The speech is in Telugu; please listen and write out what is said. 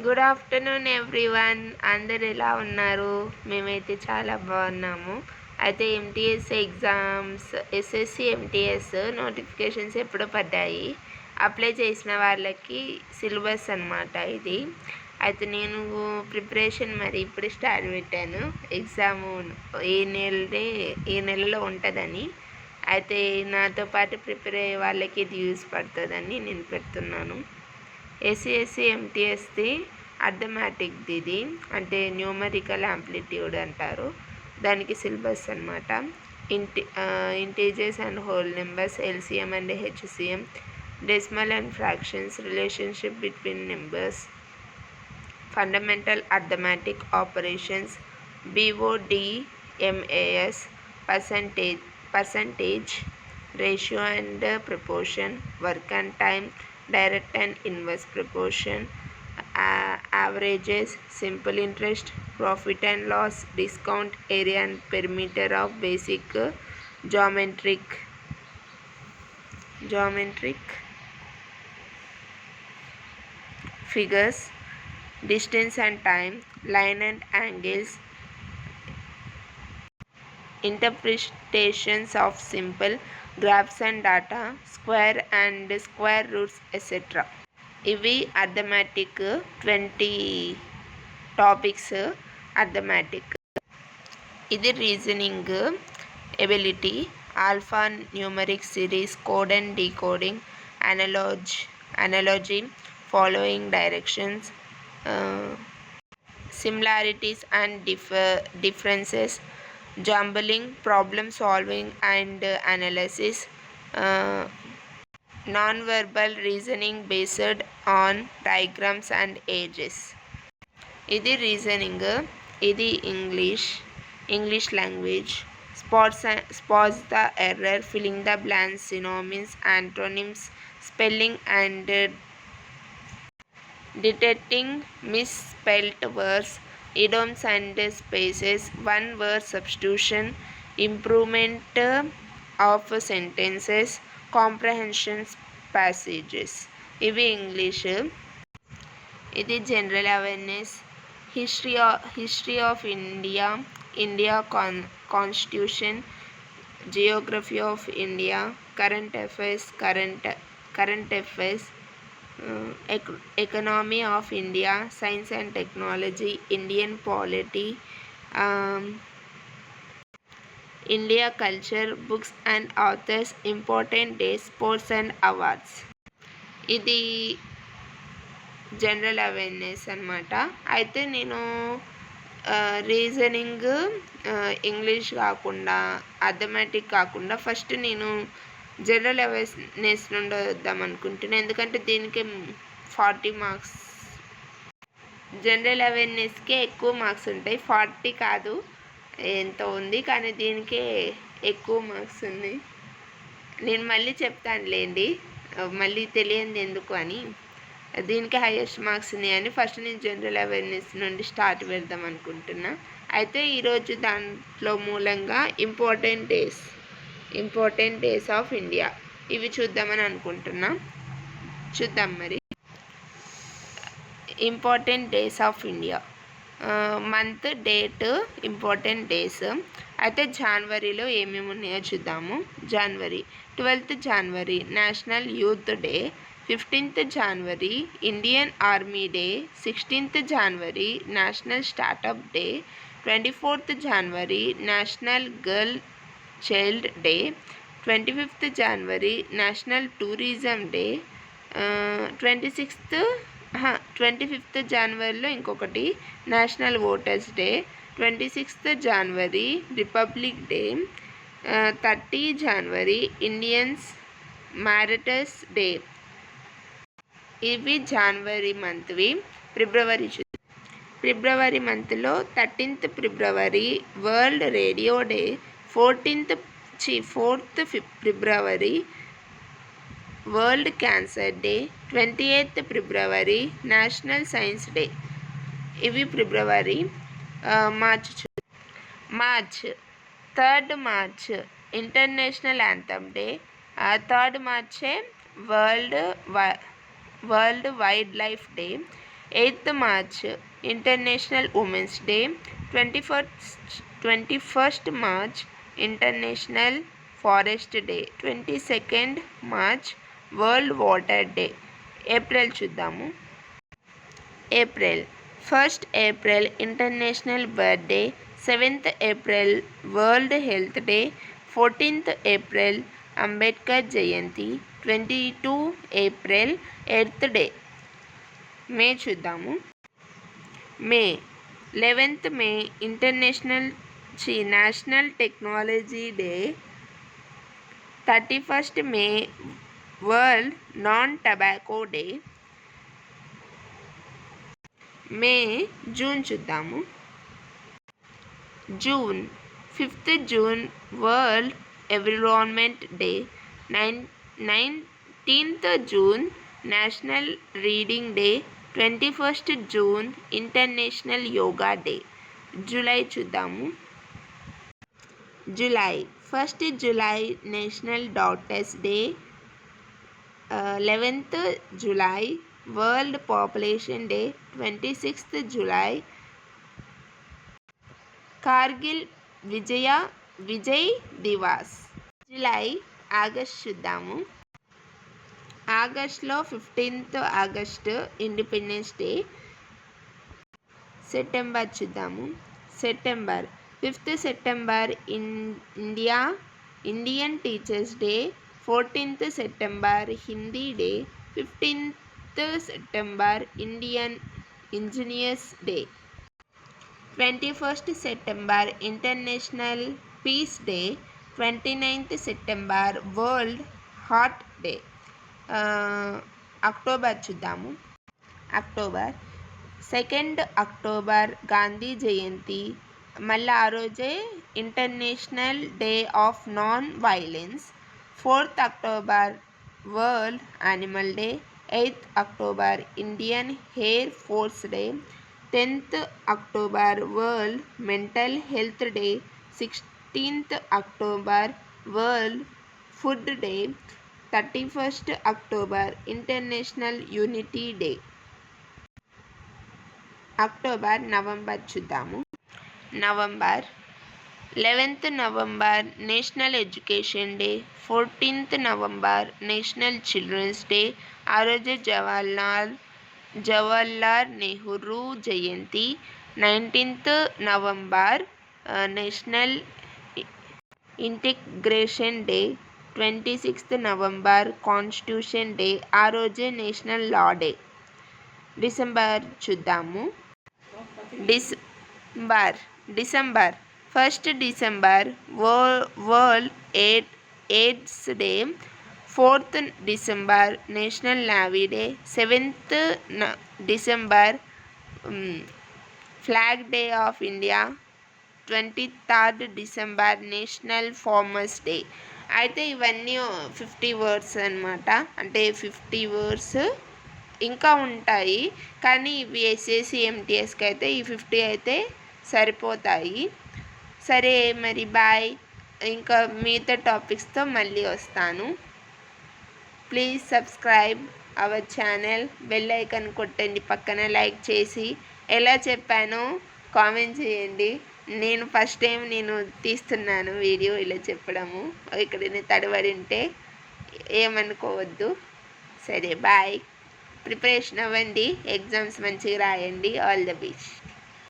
Good afternoon everyone. అందరు ఎలా ఉన్నారు? మేమైతే చాలా బాగున్నాము. అయితే MTS exams, SSC MTS notifications ఎప్పుడో పడ్డాయి. అప్లై చేసిన వాళ్ళకి సిలబస్ అన్నమాట ఇది. అయితే నేను ప్రిపరేషన్ మరి ఇప్పుడు స్టార్ట్ పెట్టాను. ఎగ్జాము ఈ నెలలో ఉంటుందని. అయితే నాతో పాటు ప్రిపేర్ అయ్యే వాళ్ళకి ఇది యూజ్ పడుతుందని నేను పెడుతున్నాను. ఎస్సిఎస్సి ఎంటీఎస్ది అర్థమెటిక్ది ఇది, అంటే న్యూమరికల్ ఆంప్లిట్యూడ్ అంటారు. దానికి సిలబస్ అనమాట. Integers and whole numbers, LCM and HCM, decimal and fractions, relationship between numbers, fundamental arithmetic operations, BODMAS, percentage, ratio and proportion, work and time, direct and inverse proportion, averages, simple interest, profit and loss, discount, area and perimeter of basic geometric figures, distance and time, line and angles, interpretations of simple graphs and data, square and square roots, etc. ఇవి అర్థమెటిక్ 20 టాపిక్స్. అర్థమెటిక్ ఇది reasoning ability, alpha numeric series, code and decoding, analogy, following directions, similarities and differences, jumbling, problem solving and analysis, non-verbal reasoning based on diagrams and ages. ఇది రీజనింగ్. ఇది English language. Spots the error, filling the blanks, synonyms, antonyms, spelling and detecting misspelt words, idioms and spaces, one word substitution, improvement of sentences, comprehension passages. ఇవి ఇంగ్లీష్. ఇది general awareness, history of India constitution, Geography of India, current affairs, economy of India, science and technology, Indian polity, India culture, books and authors, important days, sports and awards. ఇది జనరల్ అవేర్నెస్ అన్నమాట. అయితే నేను రీజనింగ్ ఇంగ్లీష్ కాకుండా, అర్థమెటిక్ కాకుండా ఫస్ట్ నేను జనరల్ అవేర్నెస్ నుండి వద్దాం అనుకుంటున్నాను. ఎందుకంటే దీనికి 40 మార్క్స్, జనరల్ అవేర్నెస్కే ఎక్కువ మార్క్స్ ఉంటాయి. 40 కాదు, ఎంత ఉంది, కానీ దీనికే ఎక్కువ మార్క్స్ ఉన్నాయి. నేను మళ్ళీ చెప్తానులేండి, మళ్ళీ తెలియంది ఎందుకు అని. దీనికి హైయెస్ట్ మార్క్స్ ఉన్నాయని ఫస్ట్ నేను జనరల్ అవేర్నెస్ నుండి స్టార్ట్ పెడదాం అనుకుంటున్నా. అయితే ఈరోజు దాంట్లో మూలంగా ఇంపార్టెంట్ డేస్ ఆఫ్ ఇండియా ఇవి చూద్దామని అనుకుంటున్నా. చూద్దాం మరి. Important days of India, month, date, important days. అయితే జనవరిలో ఏమేమి ఉన్నాయో చూద్దాము. January 12th January National Youth Day, 15th January Indian Army Day, 16th January National Startup Day, 24th January National Girl Child Day, 25th January National Tourism Day, 25th జనవరిలో ఇంకొకటి National Voters Day, 26th January Republic Day, 30 January Indians Martyrs Day. ఇవి జనవరి మంత్వి. ఫిబ్రవరి మంత్లో 13th February World Radio Day, 4th ఫిబ్రవరి World Cancer Day, 28th February National Science Day. ఇవి ఫిబ్రవరి. March 3rd March International Anthem Day, 3rd మార్చే World Wildlife Day, 8th March International Women's Day. 21st March International Forest Day. 22nd March World Water Day. April చూద్దాము. April 1st April International Birthday. 7th April World Health Day. 14th April Ambedkar Jayanti. 22 April Earth Day. May చూద్దాము. May 11th May National Technology Day. 31st May World Non Tobacco Day. June చూద్దాము. June 5th June World Environment Day. 19th June National Reading Day. 21st June International Yoga Day. July చూద్దాము. July 1st July National Doctors Day. 11th July World Population Day. 26th July Kargil Vijay Diwas. August చూద్దాము. ఆగస్ట్లో 15th August independence day. September చూద్దాము. 5th September Indian teachers day. 14th September Hindi day. 15th September Indian engineers day. 21st September international peace day. 29th September world heart day. October చూద్దాము. 2nd October Gandhi Jayanti. మళ్ళీ ఆ రోజే international day of non violence. 4th October world animal day. 8th October Indian air force day. 10th October world mental health day. 16th October world food day. 31st October international unity day. November చూద్దాము. 11th November national education day. 14th November national children's day. ఆ రోజు Jawaharlal Nehru Jayanti. 19th November national integration day. 26th November constitution day. ఆ రోజే నేషనల్ లా డే. డిసెంబర్ చూద్దాము. December 1st December world AIDS day. 4th December national navy day. 7th December flag day of India. 23rd December national farmers day. అయితే ఇవన్నీ 50 words అన్నమాట. అంటే 50 words ఇంకా ఉంటాయి, కానీ ఇవి ఎస్ఎస్సి ఎంటీఎస్కి అయితే ఈ 50 అయితే సరిపోతాయి. సరే మరి బాయ్. ఇంకా మిగతా టాపిక్స్తో మళ్ళీ వస్తాను. Please subscribe our channel. Bell icon కొట్టండి పక్కన. లైక్ చేసి ఎలా చెప్పానో కామెంట్ చేయండి. నేను ఫస్ట్ టైం తీస్తున్నాను వీడియో ఇలా చెప్పడము. ఇక్కడ తడబడి ఉంటే ఏమనుకోవద్దు. సరే బాయ్. ప్రిపరేషన్ అవ్వండి. ఎగ్జామ్స్ మంచిగా రాయండి. All the best.